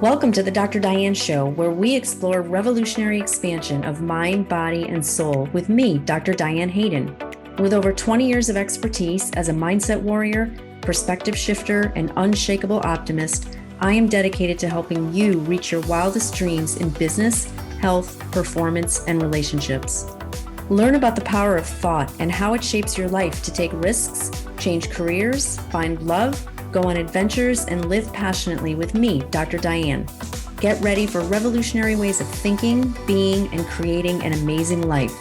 Welcome to the Dr. Diane Show, where we explore revolutionary expansion of mind, body, and soul with me, Dr. Diane Hayden. With over 20 years of expertise as a mindset warrior, perspective shifter, and unshakable optimist, I am dedicated to helping you reach your wildest dreams in business, health, performance, and relationships. Learn about the power of thought and how it shapes your life to take risks, change careers, find love, go on adventures, and live passionately with me, Dr. Diane. Get ready for revolutionary ways of thinking, being, and creating an amazing life.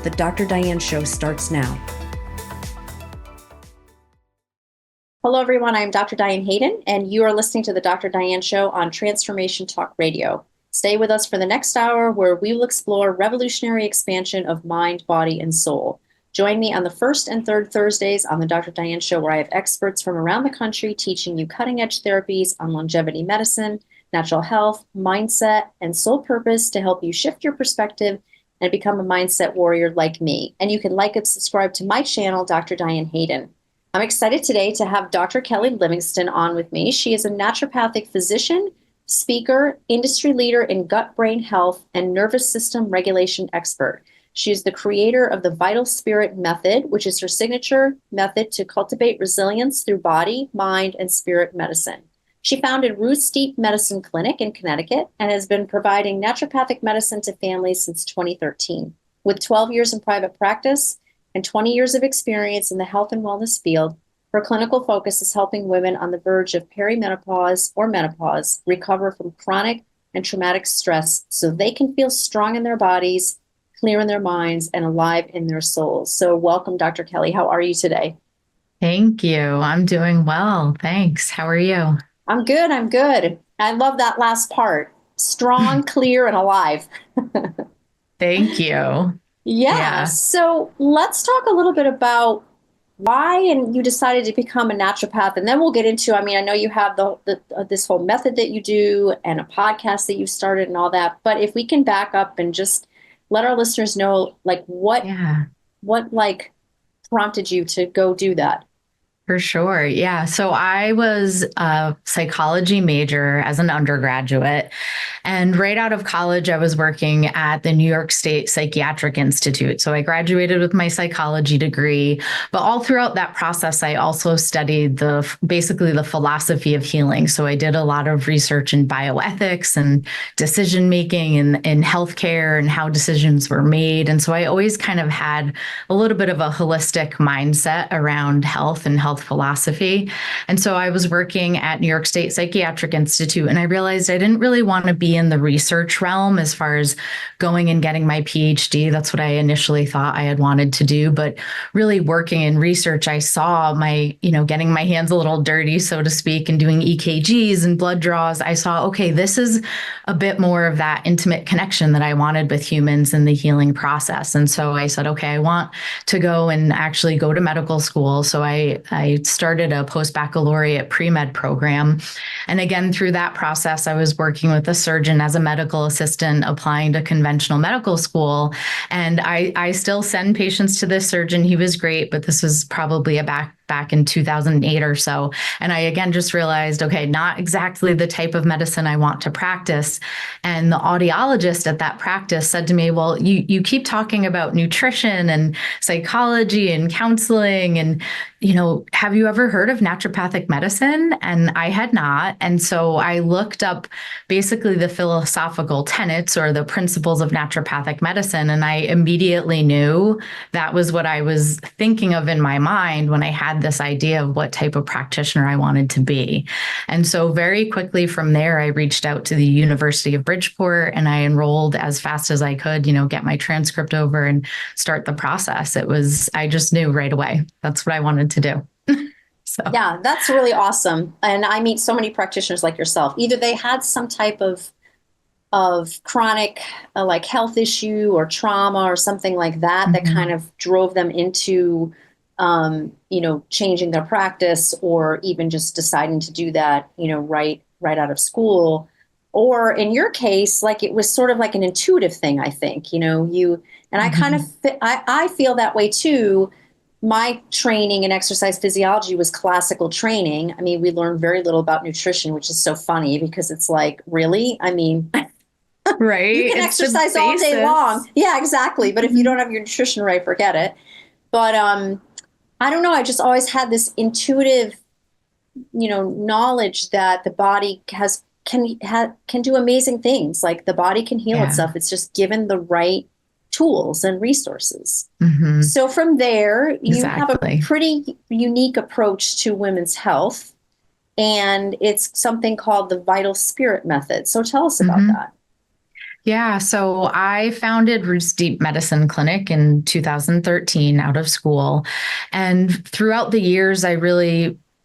The Dr. Diane Show starts now. Hello, everyone. I'm Dr. Diane Hayden, and you are listening to the Dr. Diane Show on Transformation Talk Radio. Stay with us for the next hour, where we will explore revolutionary expansion of mind, body, and soul. Join me on the first and third Thursdays on the Dr. Diane Show, where I have experts from around the country teaching you cutting-edge therapies on longevity medicine, natural health, mindset, and soul purpose to help you shift your perspective and become a mindset warrior like me. And you can like and subscribe to my channel, Dr. Diane Hayden. I'm excited today to have Dr. Kelly Livingston on with me. She is a naturopathic physician, speaker, industry leader in gut-brain health, and nervous system regulation expert. She is the creator of the Vital Spirit Method, which is her signature method to cultivate resilience through body, mind, and spirit medicine. She founded Roots Deep Medicine Clinic in Connecticut and has been providing naturopathic medicine to families since 2013. With 12 years in private practice and 20 years of experience in the health and wellness field, her clinical focus is helping women on the verge of perimenopause or menopause recover from chronic and traumatic stress so they can feel strong in their bodies, clear in their minds, and alive in their souls. So welcome, Dr. Kelly. How are you today? Thank you. I'm doing well. Thanks. How are you? I'm good. I'm good. I love that last part. Strong, clear, and alive. Thank you. Yeah. Yeah. So let's talk a little bit about why and you decided to become a naturopath, and then we'll get into, I know you have this whole method that you do and a podcast that you started and all that, but if we can back up and just let our listeners know, like, Yeah. what like prompted you to go do that? For sure. Yeah. So I was a psychology major as an undergraduate. And right out of college, I was working at the New York State Psychiatric Institute. So I graduated with my psychology degree. But all throughout that process, I also studied basically the philosophy of healing. So I did a lot of research in bioethics and decision making and in healthcare and how decisions were made. And so I always kind of had a little bit of a holistic mindset around health and health philosophy. And so I was working at New York State Psychiatric Institute, and I realized I didn't really want to be in the research realm as far as going and getting my Ph.D. That's what I initially thought I had wanted to do. But really working in research, I saw getting my hands a little dirty, so to speak, and doing EKGs and blood draws. I saw, okay, this is a bit more of that intimate connection that I wanted with humans in the healing process. And so I said, okay, I want to go and actually go to medical school. So I started a post-baccalaureate pre-med program. And again, through that process, I was working with a surgeon as a medical assistant, applying to conventional medical school. And I still send patients to this surgeon. He was great, but this was probably back in 2008 or so. And I again just realized, okay, not exactly the type of medicine I want to practice. And the audiologist at that practice said to me, well, you keep talking about nutrition and psychology and counseling and have you ever heard of naturopathic medicine? And I had not. And so I looked up basically the philosophical tenets or the principles of naturopathic medicine. And I immediately knew that was what I was thinking of in my mind when I had this idea of what type of practitioner I wanted to be. And so very quickly from there, I reached out to the University of Bridgeport and I enrolled as fast as I could, get my transcript over and start the process. I just knew right away. That's what I wanted to do. So Yeah, that's really awesome. And I meet so many practitioners like yourself. Either they had some type of chronic like health issue or trauma or something like that that kind of drove them into changing their practice, or even just deciding to do that, right out of school. Or in your case, like it was sort of like an intuitive thing, I think, and I kind of, I feel that way too. my training in exercise physiology was classical training. I mean, we learned very little about nutrition, which is so funny because it's like, really? I mean, you Right? can It's the exercise all day basis. long. Yeah, exactly. But if you don't Mhm. have your nutrition right, forget it. But I don't know. I just always had this intuitive, knowledge that the body can do amazing things. Like the body can heal Yeah. itself. It's just given the right tools and resources. Hmm. So from there, you have a Exactly. pretty unique approach to women's health, and it's something called the vital spirit method. So tell us about Hmm. that. Yeah, so I founded Roots Deep Medicine Clinic in 2013 out of school. And throughout the years,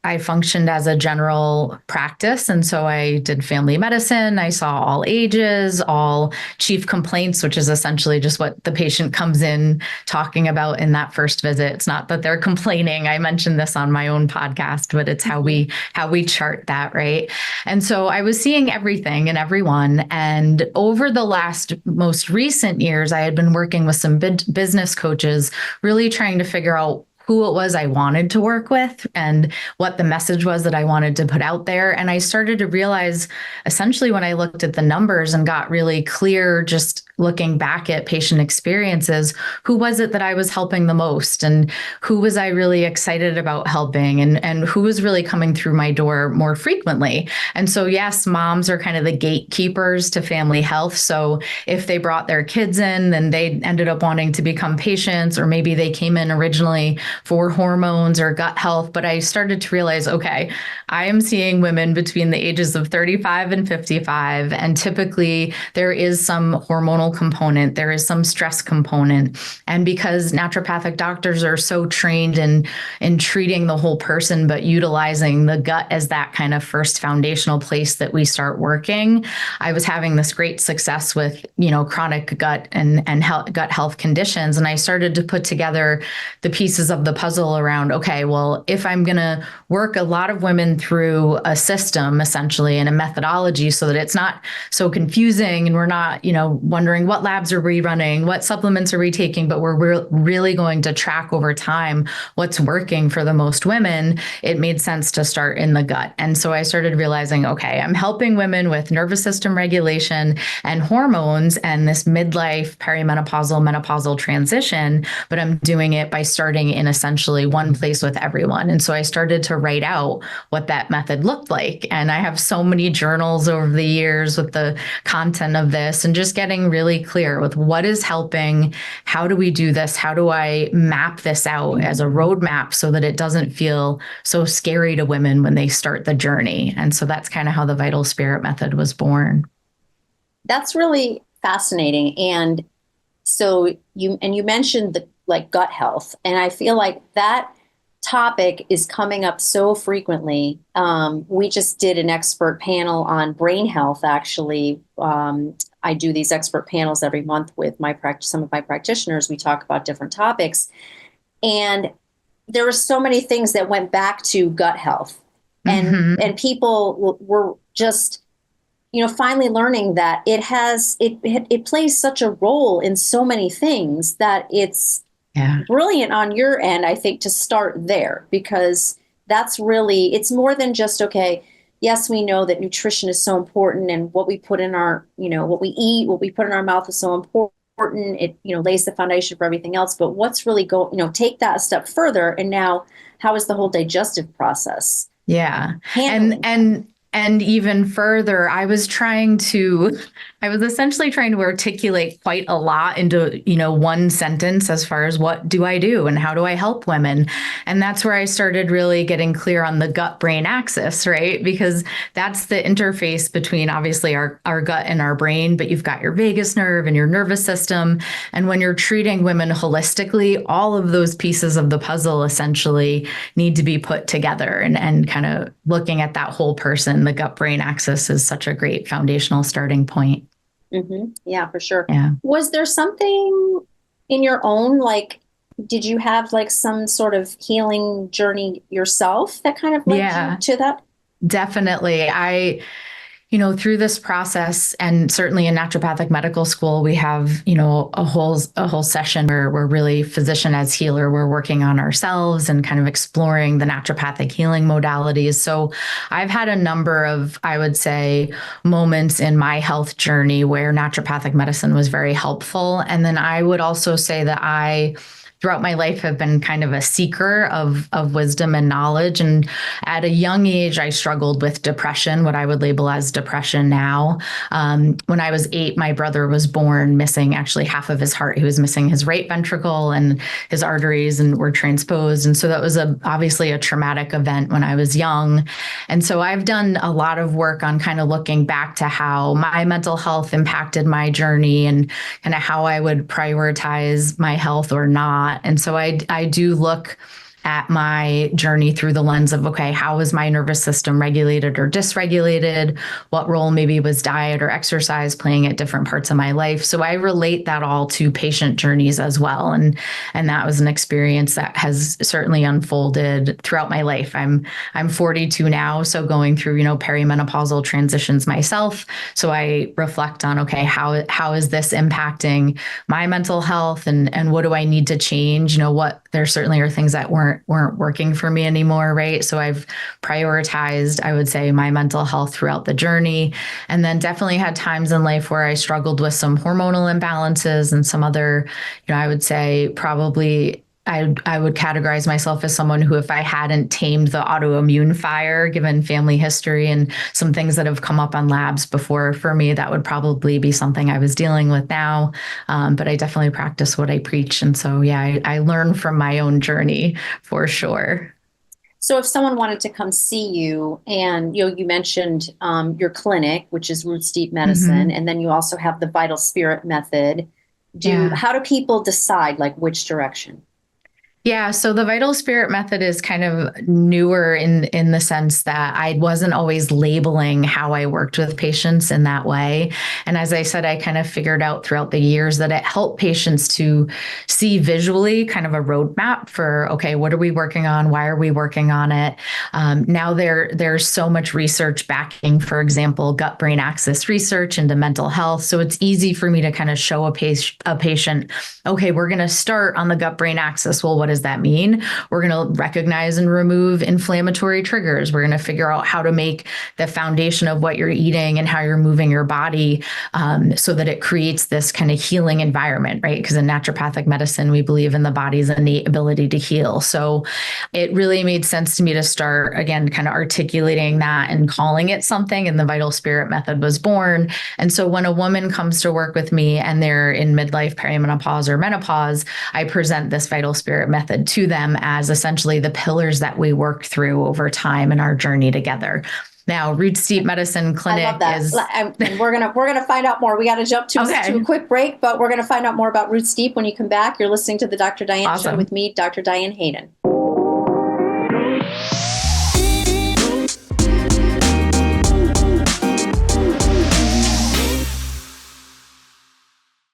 I functioned as a general practice. And so I did family medicine. I saw all ages, all chief complaints, which is essentially just what the patient comes in talking about in that first visit. It's not that they're complaining. I mentioned this on my own podcast, but it's Mhm. how we chart that, right? And so I was seeing everything and everyone. And over the last most recent years, I had been working with some business coaches, really trying to figure out who it was I wanted to work with and what the message was that I wanted to put out there. And I started to realize essentially when I looked at the numbers and got really clear, just looking back at patient experiences, who was it that I was helping the most and who was I really excited about helping and who was really coming through my door more frequently. And so, yes, moms are kind of the gatekeepers to family health. So if they brought their kids in, then they ended up wanting to become patients, or maybe they came in originally for hormones or gut health. But I started to realize, okay, I am seeing women between the ages of 35 and 55. And typically there is some hormonal component, there is some stress component. And because naturopathic doctors are so trained in treating the whole person, but utilizing the gut as that kind of first foundational place that we start working, I was having this great success with, chronic gut and gut health conditions. And I started to put together the pieces of the puzzle around, okay, well, if I'm going to work a lot of women through a system essentially and a methodology so that it's not so confusing and we're not, wondering what labs are we running, what supplements are we taking, but we're really going to track over time what's working for the most women, it made sense to start in the gut. And so I started realizing, okay, I'm helping women with nervous system regulation and hormones and this midlife, perimenopausal, menopausal transition, but I'm doing it by starting in essentially one place with everyone. And so I started to write out what that method looked like. And I have so many journals over the years with the content of this and just getting really clear with what is helping, how do we do this, how do I map this out as a roadmap so that it doesn't feel so scary to women when they start the journey. And so that's kind of how the Vital Spirit method was born. That's really fascinating. And so you mentioned the like gut health, and I feel like that topic is coming up so frequently. We just did an expert panel on brain health. Actually, I do these expert panels every month with some of my practitioners. We talk about different topics, and there were so many things that went back to gut health, and Mm-hmm. people were just finally learning that it plays such a role in so many things that it's Yeah. brilliant on your end, I think, to start there, because it's more than just, okay, yes, we know that nutrition is so important, and what we put in what we eat, what we put in our mouth is so important. It, lays the foundation for everything else. But what's really take that a step further. And now, how is the whole digestive process Yeah. And handling that? and even further, I was essentially trying to articulate quite a lot into, one sentence as far as what do I do and how do I help women? And that's where I started really getting clear on the gut brain axis, right? Because that's the interface between obviously our gut and our brain, but you've got your vagus nerve and your nervous system. And when you're treating women holistically, all of those pieces of the puzzle essentially need to be put together and kind of looking at that whole person. The gut brain axis is such a great foundational starting point. Yeah, for sure. Yeah. Was there something in your own, like, did you have like some sort of healing journey yourself that kind of led you Yeah, to that? definitely. Through this process, and certainly in naturopathic medical school, we have, a whole session where we're really physician as healer. We're working on ourselves and kind of exploring the naturopathic healing modalities. So I've had a number of, I would say, moments in my health journey where naturopathic medicine was very helpful. And then I would also say that throughout my life have been kind of a seeker of wisdom and knowledge. And at a young age, I struggled with depression, what I would label as depression now. When I was 8, my brother was born missing actually half of his heart. He was missing his right ventricle, and his arteries and were transposed. And so that was obviously a traumatic event when I was young. And so I've done a lot of work on kind of looking back to how my mental health impacted my journey and kind of how I would prioritize my health or not. And so I do look at my journey through the lens of, okay, how was my nervous system regulated or dysregulated? What role maybe was diet or exercise playing at different parts of my life? So I relate that all to patient journeys as well. And that was an experience that has certainly unfolded throughout my life. I'm 42 now, so going through, perimenopausal transitions myself. So I reflect on, okay, how is this impacting my mental health, and what do I need to change? There certainly are things that weren't working for me anymore, right? So I've prioritized, I would say, my mental health throughout the journey. And then definitely had times in life where I struggled with some hormonal imbalances and some other, I would say probably I would categorize myself as someone who, if I hadn't tamed the autoimmune fire, given family history and some things that have come up on labs before, for me, that would probably be something I was dealing with now. But I definitely practice what I preach. And so, yeah, I learn from my own journey for sure. So if someone wanted to come see you, and you mentioned your clinic, which is Roots Deep Medicine, and then you also have the Vital Spirit method. How do people decide like which direction? Yeah, so the Vital Spirit method is kind of newer in the sense that I wasn't always labeling how I worked with patients in that way. And as I said, I kind of figured out throughout the years that it helped patients to see visually kind of a roadmap for, okay, what are we working on? Why are we working on it? Now there's so much research backing, for example, gut-brain axis research into mental health. So it's easy for me to kind of show a patient, okay, we're going to start on the gut-brain axis. Well, what does that mean? We're going to recognize and remove inflammatory triggers. We're going to figure out how to make the foundation of what you're eating and how you're moving your body so that it creates this kind of healing environment, right? Because in naturopathic medicine, we believe in the body's innate ability to heal. So it really made sense to me to start, again, kind of articulating that and calling it something. And the Vital Spirit method was born. And so when a woman comes to work with me and they're in midlife, perimenopause, or menopause, I present this Vital Spirit method to them as essentially the pillars that we worked through over time in our journey together. Now, Roots Deep Medicine Clinic is, and we're gonna find out more. We got to jump to a quick break, but we're gonna find out more about Roots Deep when you come back. You're listening to the Dr. Diane Show with me, Dr. Diane Hayden.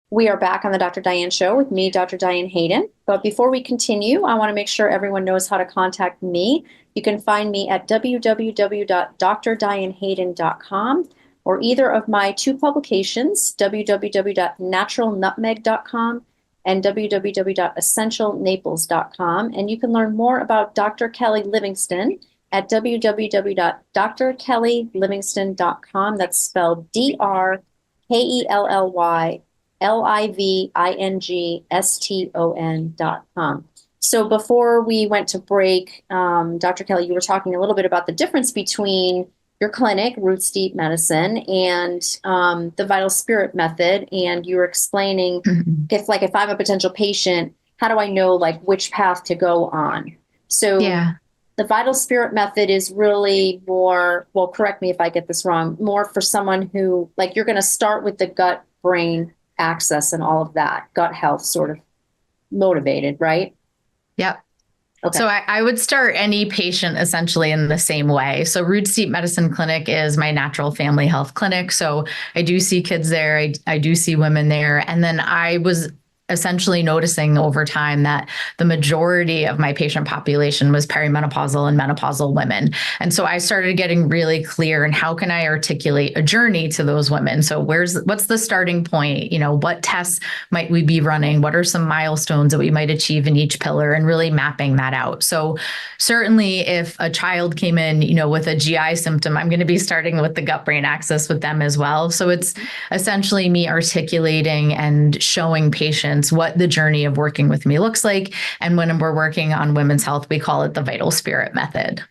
We are back on the Dr. Diane Show with me, Dr. Diane Hayden. But before we continue, I want to make sure everyone knows how to contact me. You can find me at www.drdianehayden.com or either of my 2 publications, www.naturalnutmeg.com and www.essentialnaples.com. And you can learn more about Dr. Kelly Livingston at www.drkellylivingston.com. That's spelled DrKellyLivingston.com. So before we went to break, Dr. Kelly, you were talking a little bit about the difference between your clinic, Roots Deep Medicine, and the Vital Spirit method. And you were explaining if I'm a potential patient, how do I know like which path to go on? So the Vital Spirit method is really more, well, correct me if I get this wrong, more for someone who, like, you're going to start with the gut brain access and all of that, gut health sort of motivated, right? Yep. Okay. So I would start any patient essentially in the same way. So Roots Deep Medicine Clinic is my natural family health clinic. So I do see kids there. I do see women there. And then I was essentially noticing over time that the majority of my patient population was perimenopausal and menopausal women. And so I started getting really clear in how can I articulate a journey to those women? So what's the starting point? What tests might we be running? What are some milestones that we might achieve in each pillar, and really mapping that out? So certainly if a child came in, with a GI symptom, I'm going to be starting with the gut brain axis with them as well. So it's essentially me articulating and showing patients what the journey of working with me looks like. And when we're working on women's health, we call it the vital spirit method.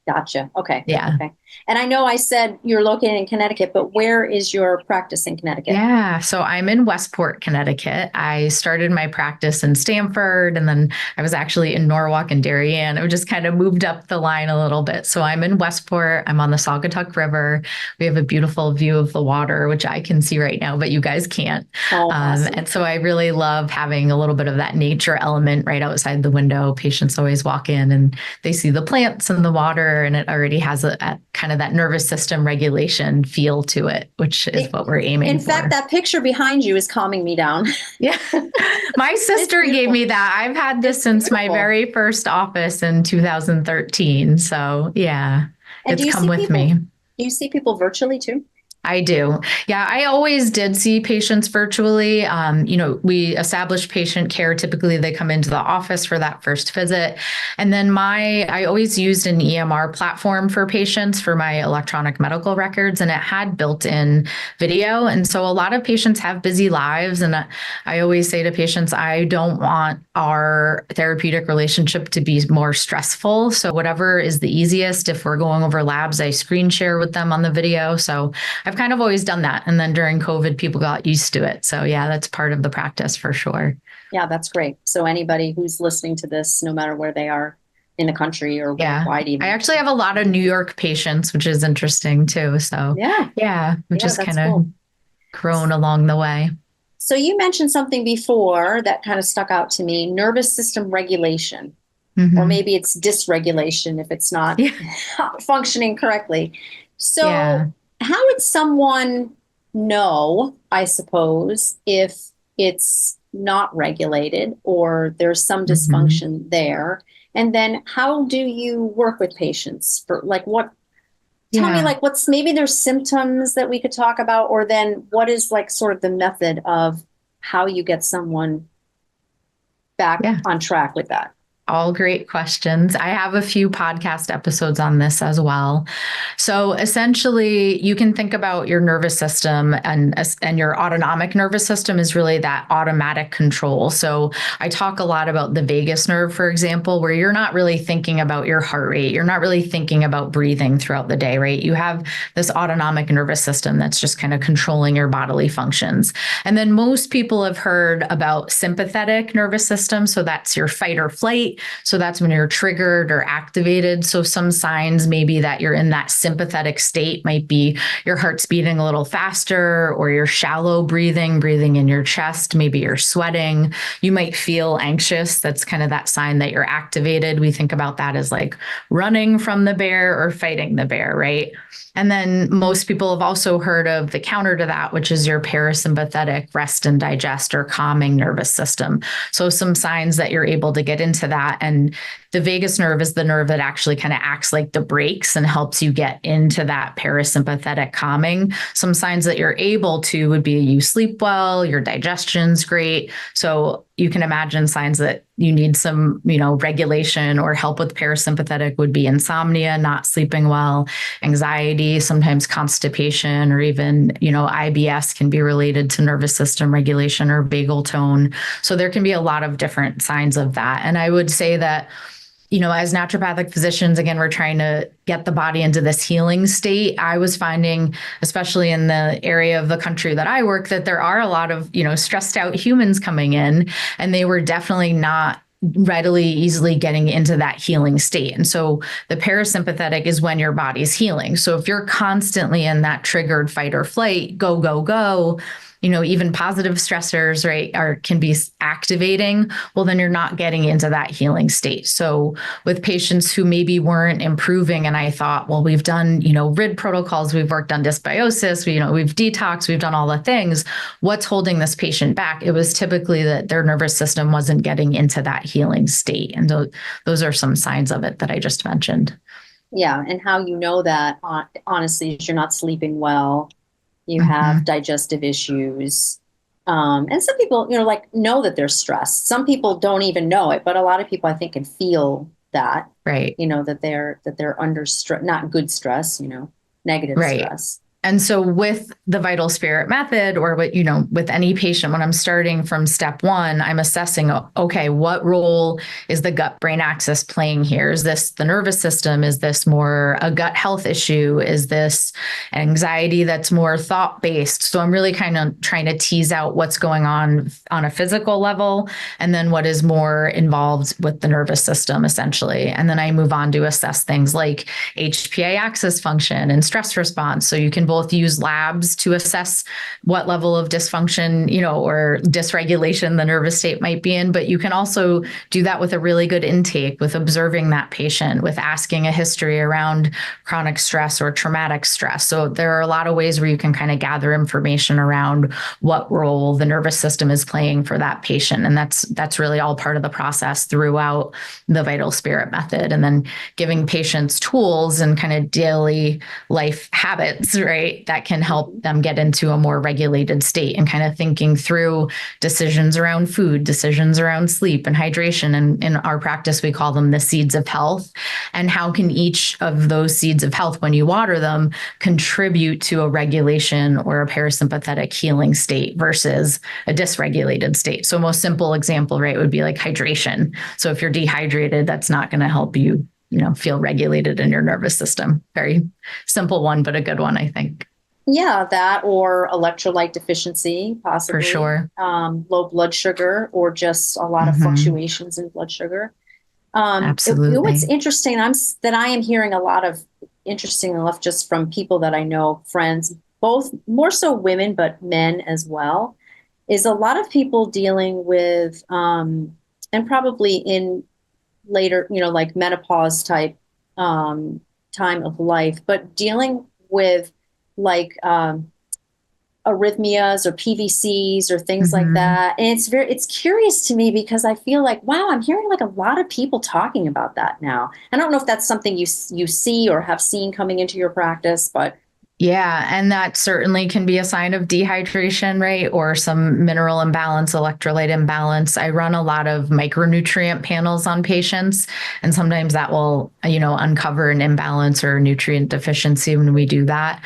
Gotcha. Okay. Yeah. Okay. And I know I said you're located in Connecticut, but where is your practice in Connecticut? Yeah. So I'm in Westport, Connecticut. I started my practice in Stamford, and then I was actually in Norwalk and Darien. I just kind of moved up the line a little bit. So I'm in Westport. I'm on the Saugatuck River. We have a beautiful view of the water, which I can see right now, but you guys can't. Oh, awesome. And so I really love having a little bit of that nature element right outside the window. Patients always walk in and they see the plants and the water, and it already has a kind of that nervous system regulation feel to it, which is what we're aiming for. In fact, that picture behind you is calming me down. Yeah. My sister gave me that. I've had this since my very first office in 2013. So yeah, and it's come with me. Do you see people virtually too? I do. Yeah, I always did see patients virtually. We establish patient care. Typically, they come into the office for that first visit. And then I always used an EMR platform for patients for my electronic medical records, and it had built-in video. And so a lot of patients have busy lives. And I always say to patients, I don't want our therapeutic relationship to be more stressful. So whatever is the easiest, if we're going over labs, I screen share with them on the video. So I've kind of always done that. And then during COVID, people got used to it. So yeah, that's part of the practice for sure. Yeah, that's great. So anybody who's listening to this, no matter where they are in the country or worldwide even. I actually have a lot of New York patients, which is interesting too. So which is kind of grown along the way. So you mentioned something before that kind of stuck out to me, nervous system regulation, or maybe it's dysregulation if it's not functioning correctly. So how would someone know, I suppose, if it's not regulated or there's some dysfunction there? And then how do you work with patients for tell me what's maybe there's symptoms that we could talk about, or then what is sort of the method of how you get someone back on track with that? All great questions. I have a few podcast episodes on this as well. So essentially, you can think about your nervous system, and your autonomic nervous system is really that automatic control. So I talk a lot about the vagus nerve, for example, where you're not really thinking about your heart rate. You're not really thinking about breathing throughout the day, right? You have this autonomic nervous system that's just kind of controlling your bodily functions. And then most people have heard about sympathetic nervous system. So that's your fight or flight. So that's when you're triggered or activated. So some signs maybe that you're in that sympathetic state might be your heart's beating a little faster, or you're shallow breathing in your chest. Maybe you're sweating. You might feel anxious. That's kind of that sign that you're activated. We think about that as like running from the bear or fighting the bear, right? And then most people have also heard of the counter to that, which is your parasympathetic rest and digest or calming nervous system. So some signs that you're able to get into that. And the vagus nerve is the nerve that actually kind of acts like the brakes and helps you get into that parasympathetic calming. Some signs that you're able to would be you sleep well, your digestion's great. So you can imagine signs that you need some, regulation or help with parasympathetic would be insomnia, not sleeping well, anxiety, sometimes constipation, or even, IBS can be related to nervous system regulation or vagal tone. So there can be a lot of different signs of that. And I would say that, as naturopathic physicians, again, we're trying to get the body into this healing state. I was finding, especially in the area of the country that I work, that there are a lot of, stressed out humans coming in, and they were definitely not easily getting into that healing state. And so the parasympathetic is when your body's healing. So if you're constantly in that triggered fight or flight, go, even positive stressors, right, can be activating, well, then you're not getting into that healing state. So with patients who maybe weren't improving, and I thought, well, we've done, RID protocols, we've worked on dysbiosis, we've detoxed, we've done all the things. What's holding this patient back? It was typically that their nervous system wasn't getting into that healing state. And those are some signs of it that I just mentioned. Yeah. And how you know that, honestly, is you're not sleeping well, you have Mm-hmm. digestive issues. And some people, like know that they're stressed. Some people don't even know it, but a lot of people I think can feel that, Right. that they're under stress, not good stress, negative Right. stress. And so with the vital spirit method or with any patient, when I'm starting from step one, I'm assessing, okay, what role is the gut brain axis playing here? Is this the nervous system? Is this more a gut health issue? Is this anxiety that's more thought based? So I'm really kind of trying to tease out what's going on a physical level and then what is more involved with the nervous system essentially. And then I move on to assess things like HPA axis function and stress response. So you can both use labs to assess what level of dysfunction, or dysregulation the nervous state might be in, but you can also do that with a really good intake, with observing that patient, with asking a history around chronic stress or traumatic stress. So there are a lot of ways where you can kind of gather information around what role the nervous system is playing for that patient. And that's really all part of the process throughout the vital spirit method. And then giving patients tools and kind of daily life habits, right, that can help them get into a more regulated state and kind of thinking through decisions around food, decisions around sleep and hydration. And in our practice, we call them the seeds of health. And how can each of those seeds of health, when you water them, contribute to a regulation or a parasympathetic healing state versus a dysregulated state? So most simple example, right, would be like hydration. So if you're dehydrated, that's not going to help you feel regulated in your nervous system. Very simple one, but a good one, I think. Yeah, that or electrolyte deficiency, For possibly, sure. low blood sugar, or just a lot of Mm-hmm. fluctuations in blood sugar. What's Absolutely. interesting, I am hearing a lot of interesting enough just from people that I know, friends, both more so women, but men as well, is a lot of people dealing with, and probably in later, like menopause type time of life, but dealing with like arrhythmias or PVCs or things like Mm-hmm. that. And it's curious to me because I feel like, wow, I'm hearing like a lot of people talking about that now. I don't know if that's something you see or have seen coming into your practice, but Yeah, and that certainly can be a sign of dehydration, right? Or some mineral imbalance, electrolyte imbalance. I run a lot of micronutrient panels on patients, and sometimes that will, uncover an imbalance or nutrient deficiency when we do that.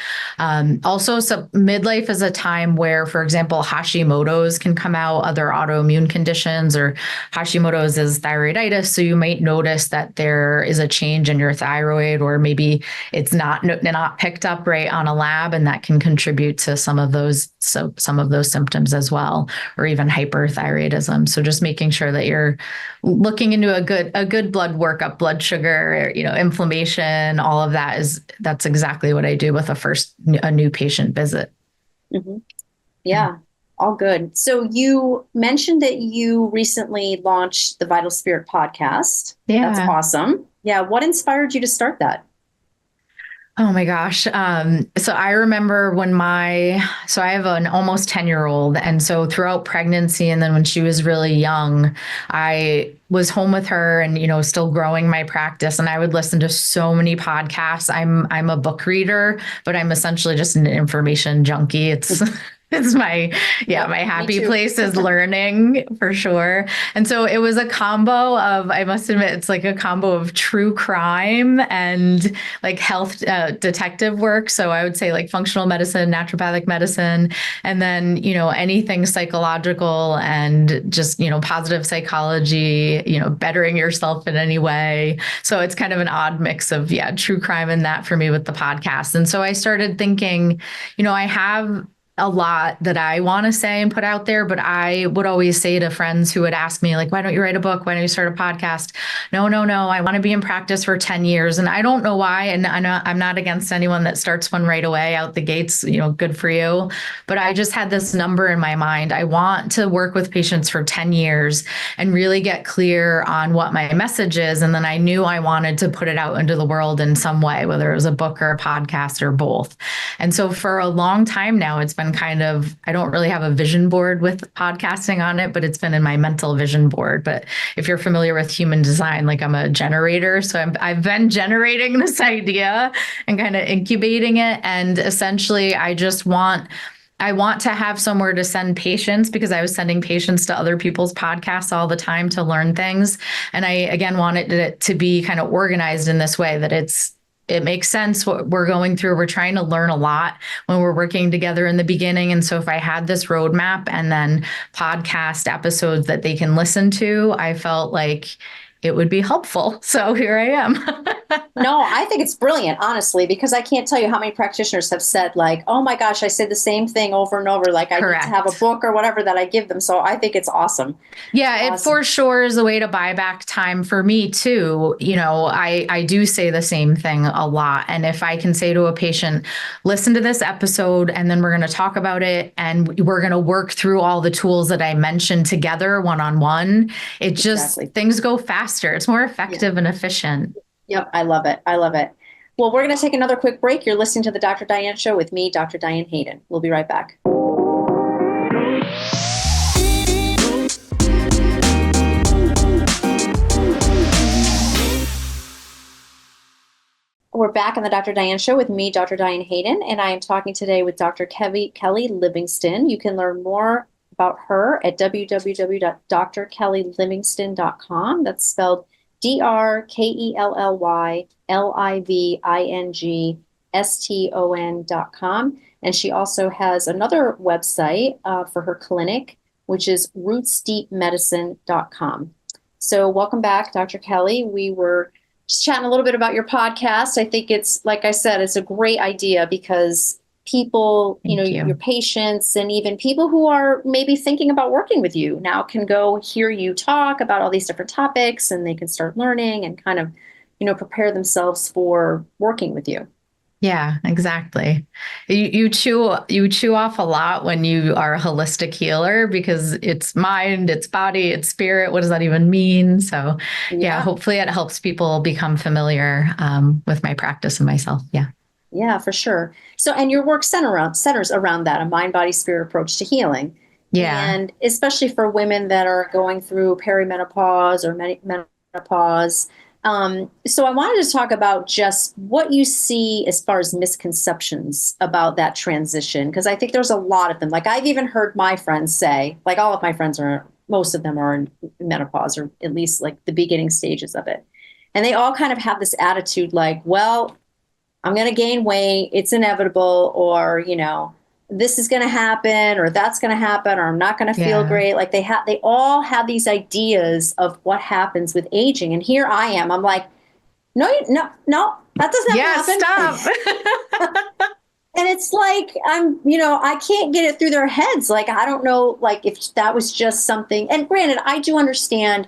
Also, so midlife is a time where, for example, Hashimoto's can come out, other autoimmune conditions, or Hashimoto's is thyroiditis. So you might notice that there is a change in your thyroid, or maybe it's not picked up right on a lab, and that can contribute to some of those symptoms as well, or even hyperthyroidism. So just making sure that you're looking into a good blood workup, blood sugar, inflammation, all of that's exactly what I do with a new patient visit. mhm. Yeah, all good. So you mentioned that you recently launched the Vital Spirit podcast. That's Yeah. awesome. Yeah, what inspired you to start that? Oh my gosh. So I remember so I have an almost 10-year-old. And so throughout pregnancy and then when she was really young, I was home with her and, still growing my practice. And I would listen to so many podcasts. I'm a book reader, but I'm essentially just an information junkie. It's Yep, my me happy too. place is learning for sure. And so it was a combo of, I must admit, it's like a combo of true crime and like health detective work. So I would say like functional medicine, naturopathic medicine, and then, anything psychological and just, positive psychology, bettering yourself in any way. So it's kind of an odd mix of, true crime and that for me with the podcast. And so I started thinking, I have a lot that I want to say and put out there, but I would always say to friends who would ask me, like, why don't you write a book? Why don't you start a podcast? No, no, no. I want to be in practice for 10 years. And I don't know why. And I'm not against anyone that starts one right away out the gates, good for you. But I just had this number in my mind. I want to work with patients for 10 years and really get clear on what my message is. And then I knew I wanted to put it out into the world in some way, whether it was a book or a podcast or both. And so for a long time now, it's been kind of, I don't really have a vision board with podcasting on it, but it's been in my mental vision board. But if you're familiar with human design, like I'm a generator. So I've been generating this idea and kind of incubating it. And essentially, I want to have somewhere to send patients because I was sending patients to other people's podcasts all the time to learn things. And I, again, wanted it to be kind of organized in this way that it makes sense what we're going through. We're trying to learn a lot when we're working together in the beginning. And so if I had this roadmap and then podcast episodes that they can listen to, I felt like it would be helpful. So here I am. No, I think it's brilliant, honestly, because I can't tell you how many practitioners have said, like, oh my gosh, I say the same thing over and over. Like, I Correct. need to have a book or whatever that I give them. So I think it's awesome. Yeah, it Awesome. for sure is a way to buy back time for me too. I do say the same thing a lot. And if I can say to a patient, listen to this episode, and then we're going to talk about it, and we're going to work through all the tools that I mentioned together one-on-one, it just, Exactly. things go faster. It's more effective and efficient. Yep. I love it. I love it. Well, we're going to take another quick break. You're listening to the Dr. Diane Show with me, Dr. Diane Hayden. We'll be right back. We're back on the Dr. Diane Show with me, Dr. Diane Hayden, and I am talking today with Dr. Kelly Livingston. You can learn more about her at www.drkellylivingston.com. That's spelled DrKellylivingSton.com. And she also has another website for her clinic, which is rootsdeepmedicine.com. So welcome back, Dr. Kelly. We were just chatting a little bit about your podcast. I think it's, like I said, it's a great idea because people, Thank you. your patients and even people who are maybe thinking about working with you now can go hear you talk about all these different topics, and they can start learning and kind of, prepare themselves for working with you. Yeah, exactly. You chew off a lot when you are a holistic healer because it's mind, it's body, it's spirit. What does that even mean? So yeah, hopefully it helps people become familiar with my practice and myself. Yeah. Yeah, for sure. So, and your work centers around that, a mind, body, spirit approach to healing. Yeah. And especially for women that are going through perimenopause or menopause. So I wanted to talk about just what you see as far as misconceptions about that transition, because I think there's a lot of them. Like, I've even heard my friends say, like, all of my friends most of them are in menopause, or at least like the beginning stages of it. And they all kind of have this attitude like, well, I'm going to gain weight, it's inevitable, or, this is going to happen, or that's going to happen, or I'm not going to feel great. Like they all have these ideas of what happens with aging. And here I am. I'm like, no, that doesn't happen. Stop. And it's like, I can't get it through their heads. Like, I don't know, like if that was just something, and granted, I do understand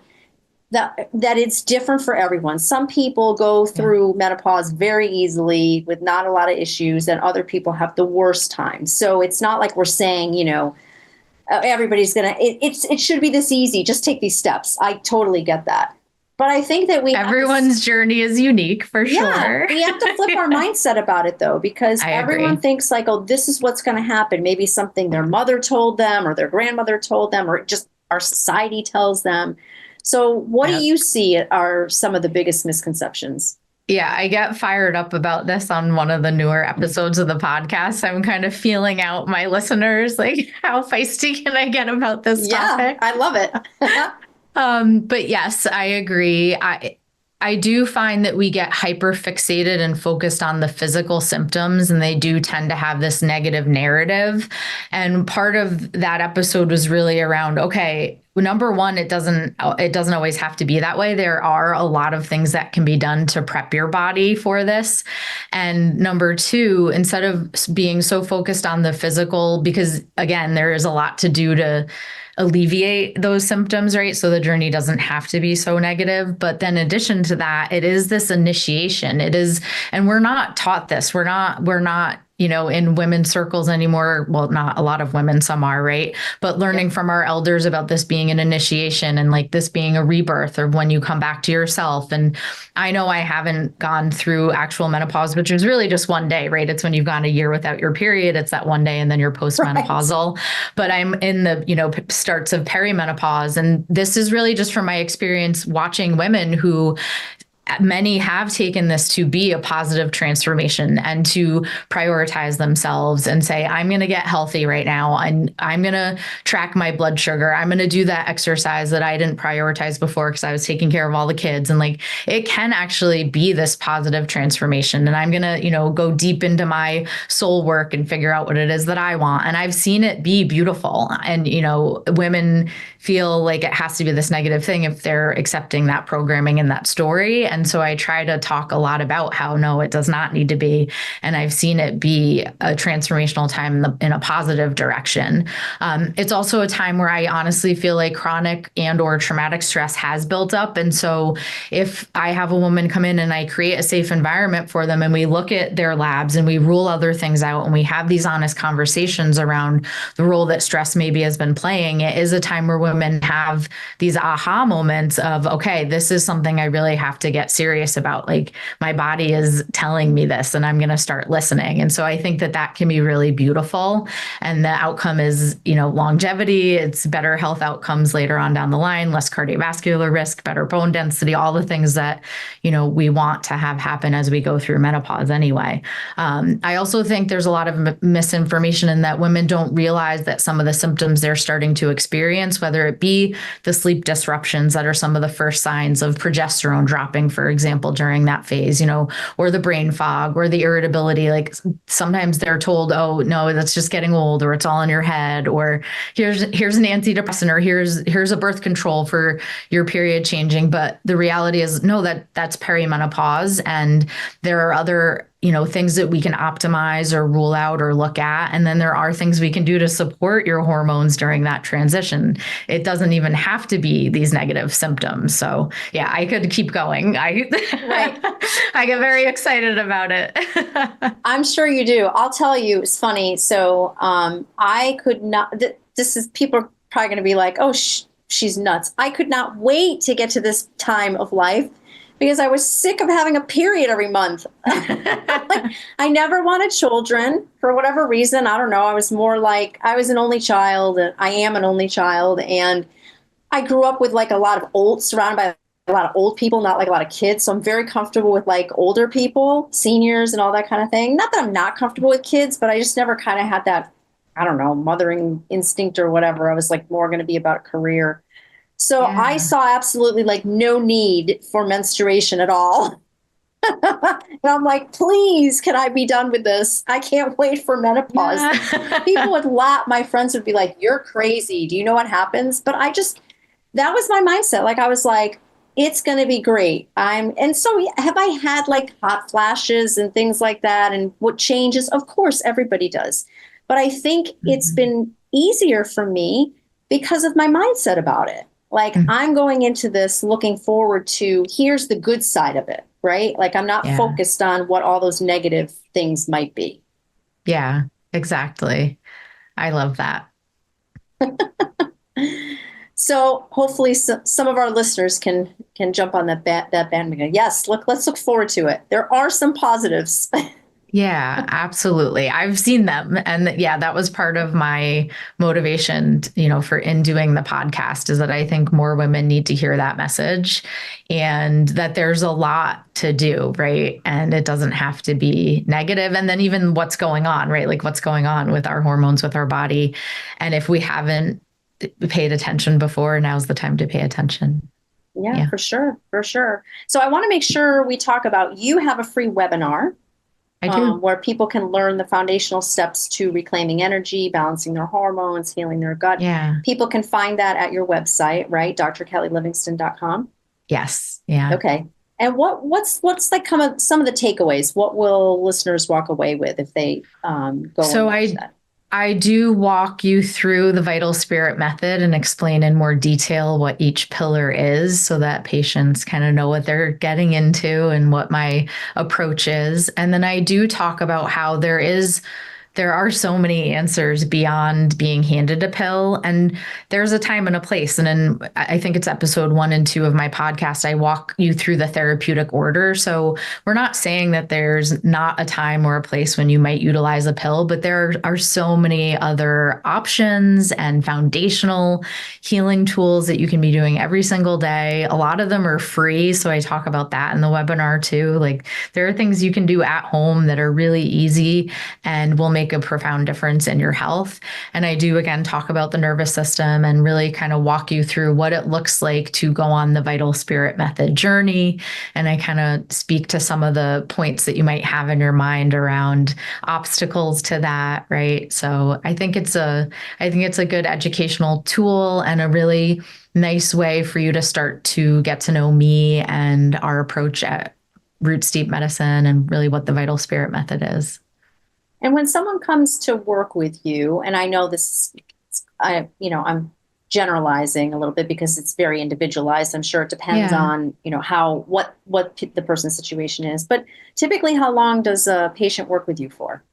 that it's different for everyone. Some people go through menopause very easily with not a lot of issues, and other people have the worst time. So it's not like we're saying, everybody's it should be this easy. Just take these steps. I totally get that. But I think that everyone's journey is unique for sure. We have to flip our mindset about it, though, because everyone thinks like, oh, this is what's going to happen. Maybe something their mother told them or their grandmother told them, or just our society tells them. So what do you see are some of the biggest misconceptions? Yeah, I get fired up about this on one of the newer episodes of the podcast. I'm kind of feeling out my listeners, like, how feisty can I get about this topic? I love it. But yes, I agree. I do find that we get hyper fixated and focused on the physical symptoms, and they do tend to have this negative narrative. And part of that episode was really around, okay, number one, it doesn't always have to be that way. There are a lot of things that can be done to prep your body for this. And number two, instead of being so focused on the physical, because again, there is a lot to do to alleviate those symptoms, right? So the journey doesn't have to be so negative. But then in addition to that, it is this initiation. It is, and we're not taught this. We're not, in women's circles anymore. Well, not a lot of women, some are, right? But learning Yep. from our elders about this being an initiation and like this being a rebirth or when you come back to yourself. And I know I haven't gone through actual menopause, which is really just one day, right? It's when you've gone a year without your period. It's that one day and then you're Right. postmenopausal. But I'm in the, starts of perimenopause. And this is really just from my experience watching women who many have taken this to be a positive transformation and to prioritize themselves and say, I'm going to get healthy right now. And I'm going to track my blood sugar. I'm going to do that exercise that I didn't prioritize before because I was taking care of all the kids. And like, it can actually be this positive transformation. And I'm going to, go deep into my soul work and figure out what it is that I want. And I've seen it be beautiful. And, women feel like it has to be this negative thing if they're accepting that programming and that story. And so I try to talk a lot about how no, it does not need to be. And I've seen it be a transformational time in a positive direction. It's also a time where I honestly feel like chronic and or traumatic stress has built up. And so if I have a woman come in and I create a safe environment for them and we look at their labs and we rule other things out and we have these honest conversations around the role that stress maybe has been playing, it is a time where women have these aha moments of, okay, this is something I really have to get serious about. Like my body is telling me this and I'm going to start listening. And so I think that that can be really beautiful. And the outcome is, longevity, it's better health outcomes later on down the line, less cardiovascular risk, better bone density, all the things that, we want to have happen as we go through menopause anyway. I also think there's a lot of misinformation in that women don't realize that some of the symptoms they're starting to experience, whether it be the sleep disruptions that are some of the first signs of progesterone dropping, for example, during that phase, or the brain fog or the irritability. Like sometimes they're told, oh, no, that's just getting old, or it's all in your head, or here's an antidepressant, or here's a birth control for your period changing. But the reality is, no, that's perimenopause. And there are other things that we can optimize or rule out or look at. And then there are things we can do to support your hormones during that transition. It doesn't even have to be these negative symptoms. So yeah, I could keep going. Right. I get very excited about it. I'm sure you do. I'll tell you, it's funny. So I could not, this is, people are probably going to be like, oh, she's nuts. I could not wait to get to this time of life because I was sick of having a period every month. Like, I never wanted children for whatever reason. I don't know. I was more like, I was an only child, and I am an only child. And I grew up with like a lot of surrounded by a lot of old people, not like a lot of kids. So I'm very comfortable with like older people, seniors, and all that kind of thing. Not that I'm not comfortable with kids, but I just never kind of had that, I don't know, mothering instinct or whatever. I was like more going to be about a career. So I Yeah. saw absolutely like no need for menstruation at all. And I'm like, please, can I be done with this? I can't wait for menopause. People Yeah. would laugh. My friends would be like, you're crazy. Do you know what happens? But that was my mindset. Like, I was like, it's going to be great. And so have I had like hot flashes and things like that? And what changes? Of course, everybody does. But I think it's Mhm. been easier for me because of my mindset about it. Like, I'm going into this looking forward to here's the good side of it, right? Like, I'm not Yeah. focused on what all those negative things might be. Yeah, exactly. I love that. So hopefully some of our listeners can jump on that bandwagon. Yes, let's look forward to it. There are some positives. Yeah, absolutely. I've seen them. And yeah, that was part of my motivation, for in doing the podcast is that I think more women need to hear that message and that there's a lot to do, right? And it doesn't have to be negative. And then even what's going on, right? Like what's going on with our hormones, with our body. And if we haven't paid attention before, now's the time to pay attention. Yeah, Yeah. for sure, for sure. So I want to make sure we talk about, you have a free webinar I do. where people can learn the foundational steps to reclaiming energy, balancing their hormones, healing their gut. Yeah. People can find that at your website, right? drkellylivingston.com. Yes. Yeah. Okay. And what's like some of the takeaways? What will listeners walk away with if they go and So watch I that? I do walk you through the vital spirit method and explain in more detail what each pillar is so that patients kind of know what they're getting into and what my approach is. And then I do talk about how there are so many answers beyond being handed a pill. And there's a time and a place. And then I think it's episode 1 and 2 of my podcast, I walk you through the therapeutic order. So we're not saying that there's not a time or a place when you might utilize a pill, but there are so many other options and foundational healing tools that you can be doing every single day. A lot of them are free. So I talk about that in the webinar too. Like there are things you can do at home that are really easy and will make a profound difference in your health. And I do, again, talk about the nervous system and really kind of walk you through what it looks like to go on the vital spirit method journey. And I kind of speak to some of the points that you might have in your mind around obstacles to that, right? So I think it's a good educational tool and a really nice way for you to start to get to know me and our approach at roots deep medicine and really what the vital spirit method is. And when someone comes to work with you, and I know this, I'm generalizing a little bit because it's very individualized. I'm sure it depends Yeah. on, what the person's situation is. But typically, how long does a patient work with you for?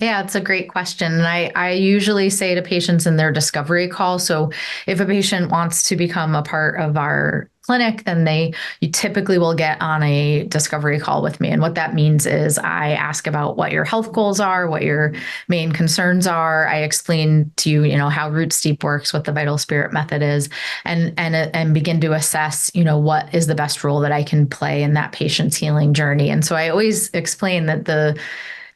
Yeah, it's a great question. And I usually say to patients in their discovery call, so if a patient wants to become a part of our clinic, then you typically will get on a discovery call with me. And what that means is I ask about what your health goals are, what your main concerns are. I explain to you, how Root Steep works, what the Vital Spirit method is, and begin to assess, what is the best role that I can play in that patient's healing journey. And so I always explain that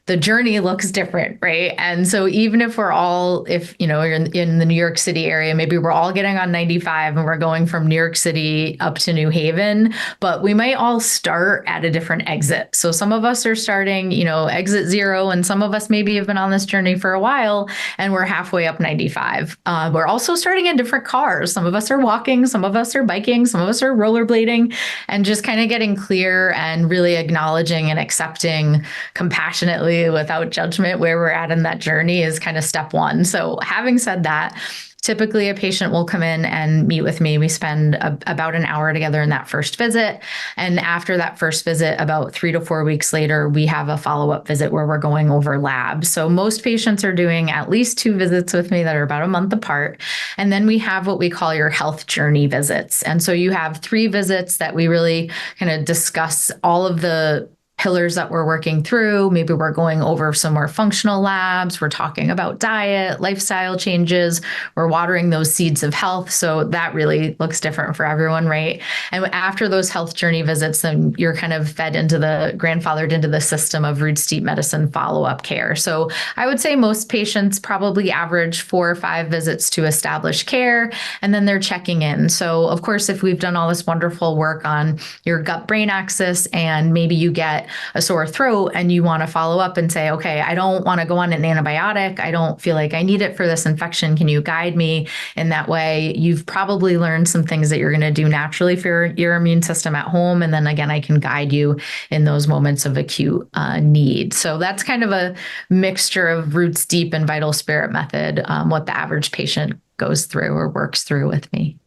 the journey looks different, right? And so even if you're in the New York City area, maybe we're all getting on 95 and we're going from New York City up to New Haven, but we might all start at a different exit. So some of us are starting, exit 0, and some of us maybe have been on this journey for a while and we're halfway up 95. We're also starting in different cars. Some of us are walking, some of us are biking, some of us are rollerblading, and just kind of getting clear and really acknowledging and accepting compassionately without judgment where we're at in that journey is kind of step 1. So having said that, typically a patient will come in and meet with me. We spend about an hour together in that first visit. And after that first visit, about 3 to 4 weeks later, we have a follow-up visit where we're going over labs. So most patients are doing at least 2 visits with me that are about a month apart. And then we have what we call your health journey visits. And so you have 3 visits that we really kind of discuss all of the pillars that we're working through. Maybe we're going over some more functional labs. We're talking about diet, lifestyle changes. We're watering those seeds of health. So that really looks different for everyone, right? And after those health journey visits, then you're kind of grandfathered into the system of Roots Deep Medicine follow-up care. So I would say most patients probably average 4 or 5 visits to establish care, and then they're checking in. So of course, if we've done all this wonderful work on your gut-brain axis and maybe you get a sore throat and you want to follow up and say, okay, I don't want to go on an antibiotic. I don't feel like I need it for this infection. Can you guide me in that way? You've probably learned some things that you're going to do naturally for your immune system at home. And then again, I can guide you in those moments of acute need. So that's kind of a mixture of Roots Deep and Vital Spirit method, what the average patient goes through or works through with me.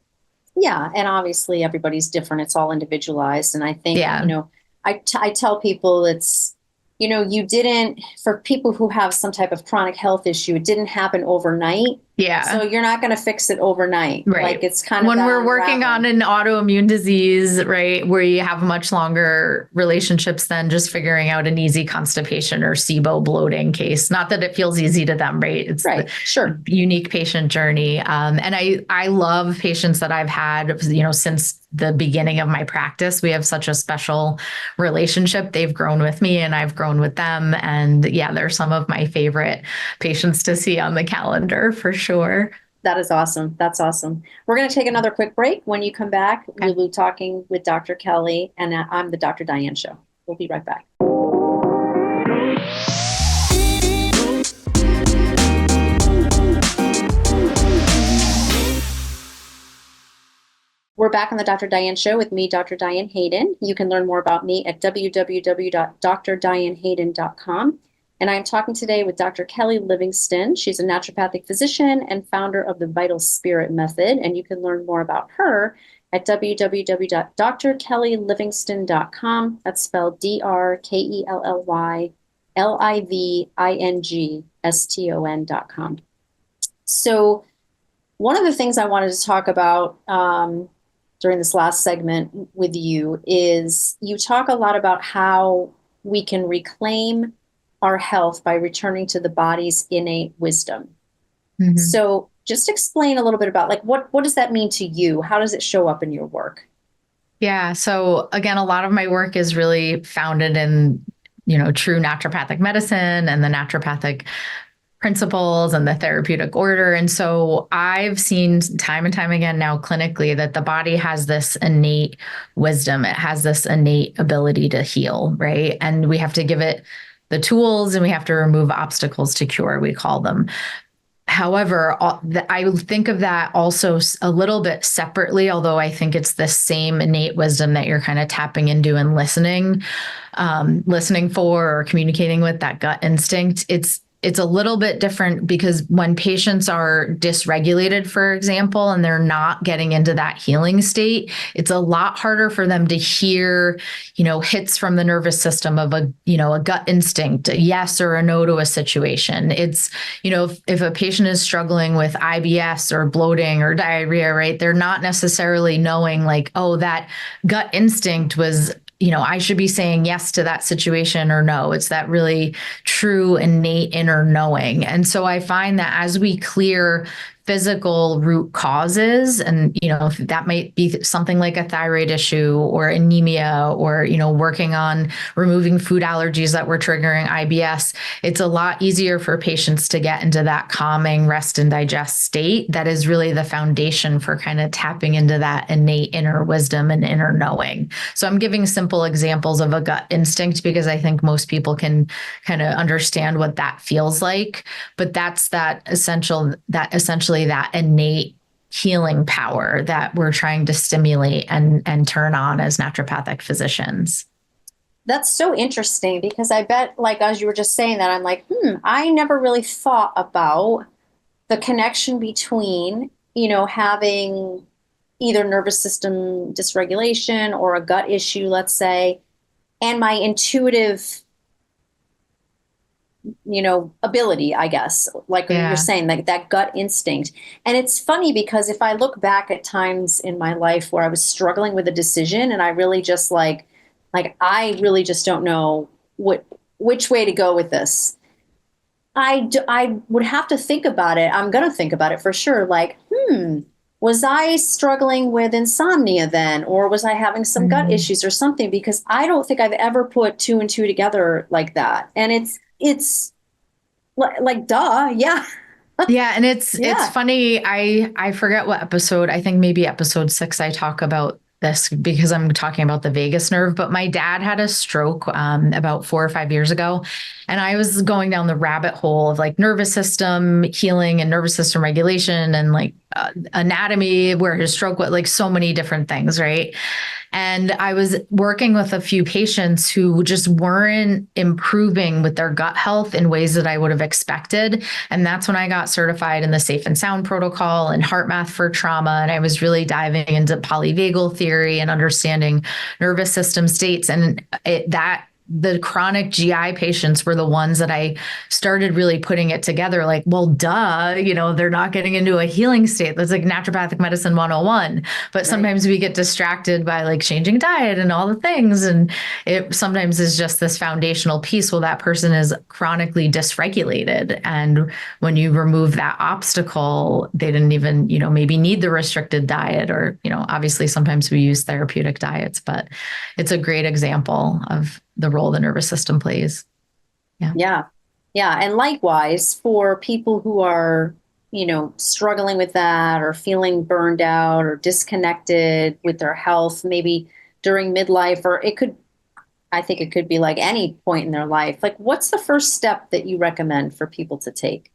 Yeah, and obviously everybody's different. It's all individualized. And I think, Yeah. I tell people for people who have some type of chronic health issue, it didn't happen overnight. So Yeah. you're not going to fix it overnight. Right. Like it's kind of When that we're working on unraveling. an autoimmune disease, right, where you have much longer relationships than just figuring out an easy constipation or SIBO bloating case. Not that it feels easy to them, right? It's the Right. Sure. unique patient journey. And I love patients that I've had, since the beginning of my practice. We have such a special relationship. They've grown with me and I've grown with them. And yeah, they're some of my favorite patients to see on the calendar for sure. That is awesome. That's awesome. We're going to take another quick break. When you come back, Okay. we'll be talking with Dr. Kelly, and I'm the Dr. Diane Show. We'll be right back. back on the Dr. Diane Show with me, Dr. Diane Hayden. You can learn more about me at www.drdianehayden.com. And I'm talking today with Dr. Kelly Livingston. She's a naturopathic physician and founder of the Vital Spirit Method. And you can learn more about her at www.drkellylivingston.com. That's spelled DrKellylIvingston.com. So one of the things I wanted to talk about during this last segment with you is you talk a lot about how we can reclaim our health by returning to the body's innate wisdom. Mm-hmm. So just explain a little bit about like what does that mean to you? How does it show up in your work? Yeah. So again, a lot of my work is really founded in, true naturopathic medicine and the naturopathic principles and the therapeutic order. And so I've seen time and time again now clinically that the body has this innate wisdom. It has this innate ability to heal, right? And we have to give it the tools and we have to remove obstacles to cure, we call them. However, I think of that also a little bit separately, although I think it's the same innate wisdom that you're kind of tapping into and listening for or communicating with, that gut instinct. It's a little bit different because when patients are dysregulated, for example, and they're not getting into that healing state, it's a lot harder for them to hear, hits from the nervous system of a gut instinct, a yes or a no to a situation. It's, if a patient is struggling with IBS or bloating or diarrhea, right, they're not necessarily knowing like, oh, that gut instinct was, I should be saying yes to that situation or no. It's that really true innate inner knowing. And so I find that as we clear physical root causes, and that might be something like a thyroid issue or anemia, or working on removing food allergies that were triggering IBS, it's a lot easier for patients to get into that calming rest and digest state that is really the foundation for kind of tapping into that innate inner wisdom and inner knowing. So I'm giving simple examples of a gut instinct because I think most people can kind of understand what that feels like, but that's essentially that innate healing power that we're trying to stimulate and turn on as naturopathic physicians. That's so interesting because I bet, like, as you were just saying that, I'm like, I never really thought about the connection between, having either nervous system dysregulation or a gut issue, let's say, and my intuitive ability, I guess, like you're saying, like that gut instinct. And it's funny because if I look back at times in my life where I was struggling with a decision and I really just like I really just don't know which way to go with this, I would have to think about it. I'm going to think about it for sure. Like, was I struggling with insomnia then? Or was I having some gut issues or something? Because I don't think I've ever put two and two together like that. And it's like, duh. Yeah. Yeah. And it's funny. I forget what episode, I think maybe episode 6, I talk about this because I'm talking about the vagus nerve, but my dad had a stroke about 4 or 5 years ago. And I was going down the rabbit hole of like nervous system healing and nervous system regulation and like anatomy, where his stroke was, like so many different things. Right. And I was working with a few patients who just weren't improving with their gut health in ways that I would have expected. And that's when I got certified in the Safe and Sound protocol and heart math for trauma. And I was really diving into polyvagal theory and understanding nervous system states. And the chronic GI patients were the ones that I started really putting it together. Like, well, duh, they're not getting into a healing state. That's like naturopathic medicine 101. But sometimes we get distracted by like changing diet and all the things. And it sometimes is just this foundational piece. Well, that person is chronically dysregulated. And when you remove that obstacle, they didn't even, maybe need the restricted diet or, obviously sometimes we use therapeutic diets, but it's a great example of the role the nervous system plays. Yeah. And likewise for people who are, struggling with that or feeling burned out or disconnected with their health, maybe during midlife, or I think it could be like any point in their life. Like, what's the first step that you recommend for people to take?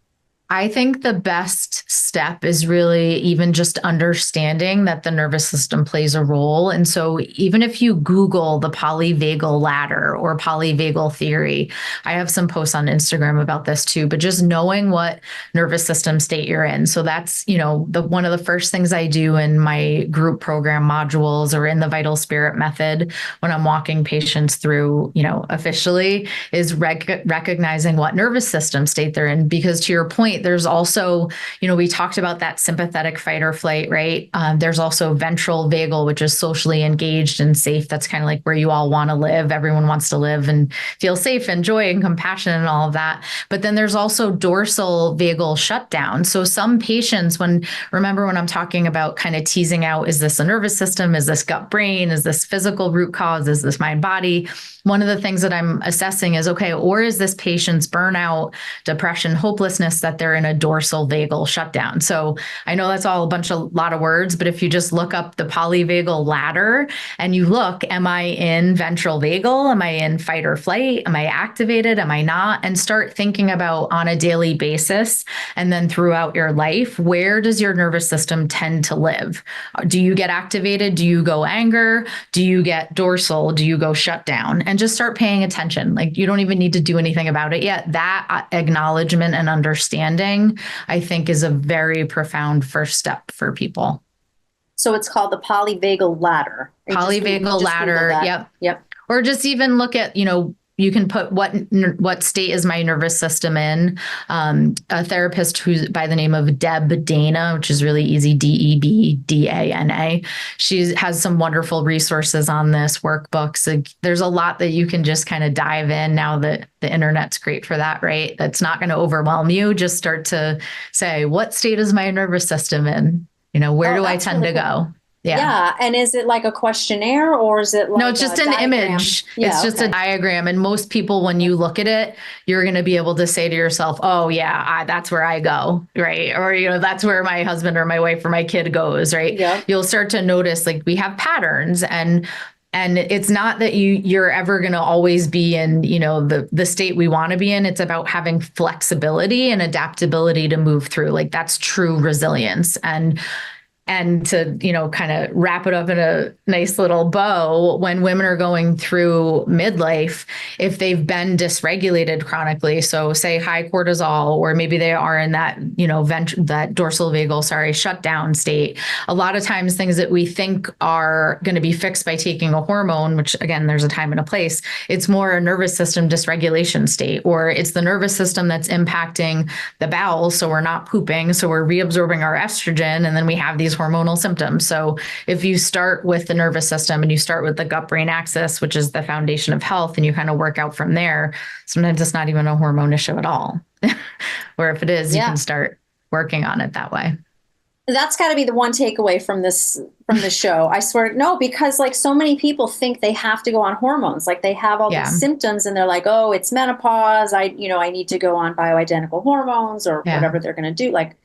I think the best step is really even just understanding that the nervous system plays a role. And so even if you Google the polyvagal ladder or polyvagal theory, I have some posts on Instagram about this too, but just knowing what nervous system state you're in. So that's, the one of the first things I do in my group program modules or in the Vital Spirit method when I'm walking patients through, officially is recognizing what nervous system state they're in. Because to your point, there's also, we talked about that sympathetic fight or flight, right? There's also ventral vagal, which is socially engaged and safe. That's kind of like where you all want to live. Everyone wants to live and feel safe and joy and compassion and all of that. But then there's also dorsal vagal shutdown. So some patients, remember when I'm talking about kind of teasing out, is this a nervous system? Is this gut brain? Is this physical root cause? Is this mind body? One of the things that I'm assessing is, okay, or is this patient's burnout, depression, hopelessness that they're in a dorsal vagal shutdown? So I know that's all a lot of words, but if you just look up the polyvagal ladder and you look, am I in ventral vagal? Am I in fight or flight? Am I activated? Am I not? And start thinking about on a daily basis and then throughout your life, where does your nervous system tend to live? Do you get activated? Do you go anger? Do you get dorsal? Do you go shutdown? And just start paying attention. Like, you don't even need to do anything about it yet. That acknowledgement and understanding, I think, is a very profound first step for people. So it's called the polyvagal ladder. Polyvagal ladder. Yep. Yep. Or just even look at, you can put what state is my nervous system in. A therapist who's by the name of Deb Dana, which is really easy, DEBDANA. She has some wonderful resources on this, workbooks. There's a lot that you can just kind of dive in now that the internet's great for that, right? That's not going to overwhelm you. Just start to say, what state is my nervous system in? Where do I tend to go? Yeah. And is it like a questionnaire or is it like no, it's just an image. It's just a diagram. And most people, when you look at it, you're going to be able to say to yourself, oh yeah, that's where I go. Right. Or, that's where my husband or my wife or my kid goes. Right. Yeah. You'll start to notice like we have patterns and it's not that you're ever going to always be in, the state we want to be in. It's about having flexibility and adaptability to move through. Like that's true resilience. And to, kind of wrap it up in a nice little bow, when women are going through midlife, if they've been dysregulated chronically, so say high cortisol, or maybe they are in that, that dorsal vagal, shutdown state, a lot of times things that we think are going to be fixed by taking a hormone, which again, there's a time and a place, it's more a nervous system dysregulation state, or it's the nervous system that's impacting the bowels. So we're not pooping. So we're reabsorbing our estrogen. And then we have these hormonal symptoms. So if you start with the nervous system and you start with the gut brain axis, which is the foundation of health, and you kind of work out from there, sometimes it's not even a hormone issue at all. Or if it is, you can start working on it that way. That's got to be the one takeaway from the show. I swear, no, because like so many people think they have to go on hormones, like they have all these symptoms and they're like, oh, it's menopause. I need to go on bioidentical hormones or whatever they're going to do. Like,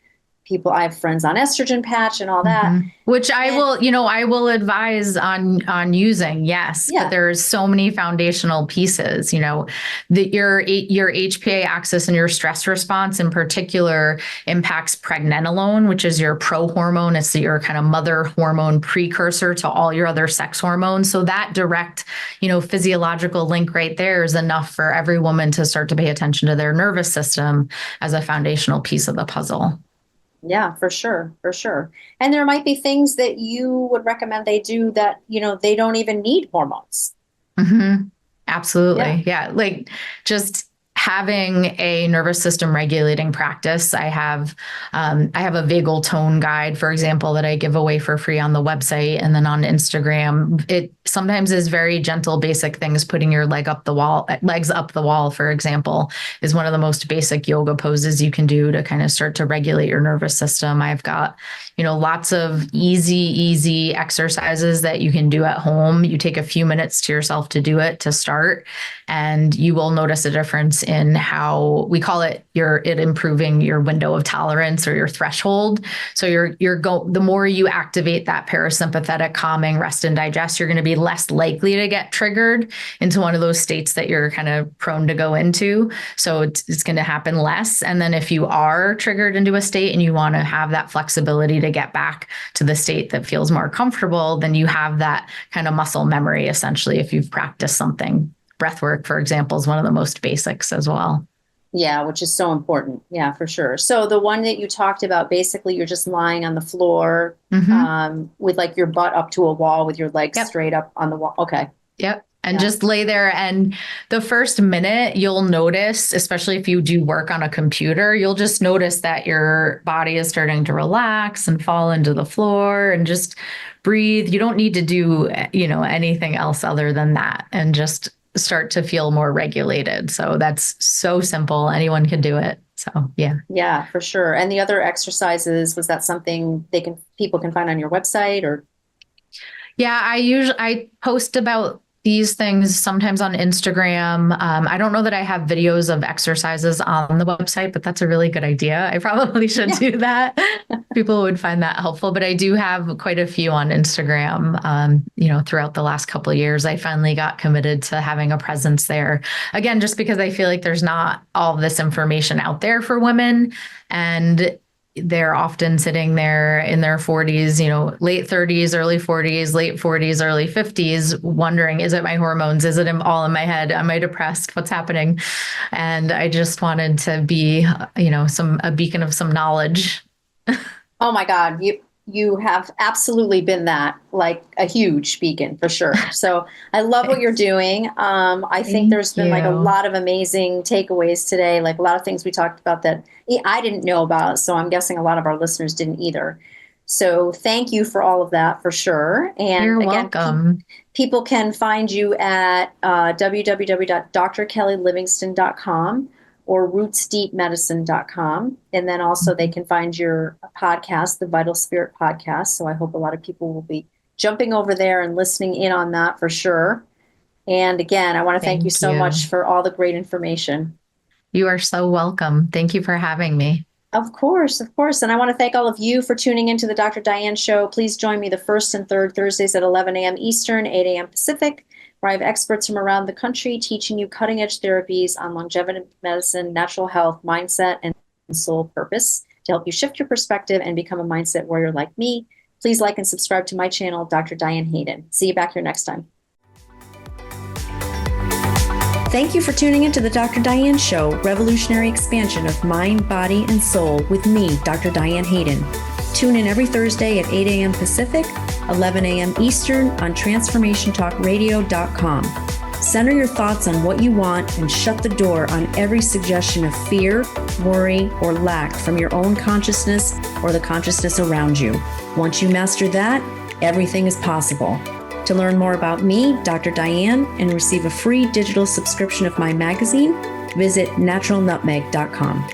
I have friends on estrogen patch and all that. Which I will advise on using. Yes. But there's so many foundational pieces, that your HPA axis and your stress response in particular impacts pregnenolone, which is your prohormone. It's your kind of mother hormone precursor to all your other sex hormones. So that direct, physiological link right there is enough for every woman to start to pay attention to their nervous system as a foundational piece of the puzzle. Yeah, for sure. For sure. And there might be things that you would recommend they do that, they don't even need hormones. Mm-hmm. Absolutely. Yeah. Like just having a nervous system regulating practice. I have a vagal tone guide, for example, that I give away for free on the website. And then on Instagram, it sometimes is very gentle, basic things. Putting your legs up the wall, for example, is one of the most basic yoga poses you can do to kind of start to regulate your nervous system. I've got, lots of easy exercises that you can do at home. You take a few minutes to yourself to do it to start, and you will notice a difference in in how we call it it improving your window of tolerance or your threshold. So the more you activate that parasympathetic calming rest and digest, you're going to be less likely to get triggered into one of those states that you're kind of prone to go into. So it's going to happen less. And then if you are triggered into a state and you want to have that flexibility to get back to the state that feels more comfortable, then you have that kind of muscle memory, essentially, if you've practiced something. Breath work, for example, is one of the most basics as well. Yeah, which is so important. Yeah, for sure. So the one that you talked about, basically you're just lying on the floor with like your butt up to a wall with your legs straight up on the wall. Okay. Yep. And just lay there. And the first minute you'll notice, especially if you do work on a computer, you'll just notice that your body is starting to relax and fall into the floor and just breathe. You don't need to do, anything else other than that, and just start to feel more regulated. So that's so simple. Anyone can do it. So, yeah. Yeah, for sure. And the other exercises, was that something people can find on your website or? Yeah, I post about these things sometimes on Instagram. I don't know that I have videos of exercises on the website, but that's a really good idea. I probably should do that. People would find that helpful, but I do have quite a few on Instagram. Throughout the last couple of years, I finally got committed to having a presence there. Again, just because I feel like there's not all this information out there for women, and they're often sitting there in their 40s, late 30s, early 40s, late 40s, early 50s, wondering, is it my hormones? Is it all in my head? Am I depressed? What's happening? And I just wanted to be, a beacon of some knowledge. Oh my God. You have absolutely been that, like a huge beacon for sure. So I love what you're doing. I think there's been like a lot of amazing takeaways today, like a lot of things we talked about that I didn't know about. So I'm guessing a lot of our listeners didn't either. So thank you for all of that for sure. And you're welcome. People can find you at www.drkellylivingston.com or rootsdeepmedicine.com. And then also they can find your podcast, the Vital Spirit Podcast. So I hope a lot of people will be jumping over there and listening in on that for sure. And again, I want to thank you so much for all the great information. You are so welcome. Thank you for having me. Of course, of course. And I want to thank all of you for tuning into the Dr. Diane Show. Please join me the first and third Thursdays at 11 a.m. Eastern, 8 a.m. Pacific, where I have experts from around the country teaching you cutting-edge therapies on longevity medicine, natural health, mindset, and soul purpose to help you shift your perspective and become a mindset warrior like me. Please like and subscribe to my channel, Dr. Diane Hayden. See you back here next time. Thank you for tuning into the Dr. Diane Show, revolutionary expansion of mind, body, and soul with me, Dr. Diane Hayden. Tune in every Thursday at 8 a.m. Pacific, 11 a.m. Eastern on transformationtalkradio.com. Center your thoughts on what you want and shut the door on every suggestion of fear, worry, or lack from your own consciousness or the consciousness around you. Once you master that, everything is possible. To learn more about me, Dr. Diane, and receive a free digital subscription of my magazine, visit naturalnutmeg.com.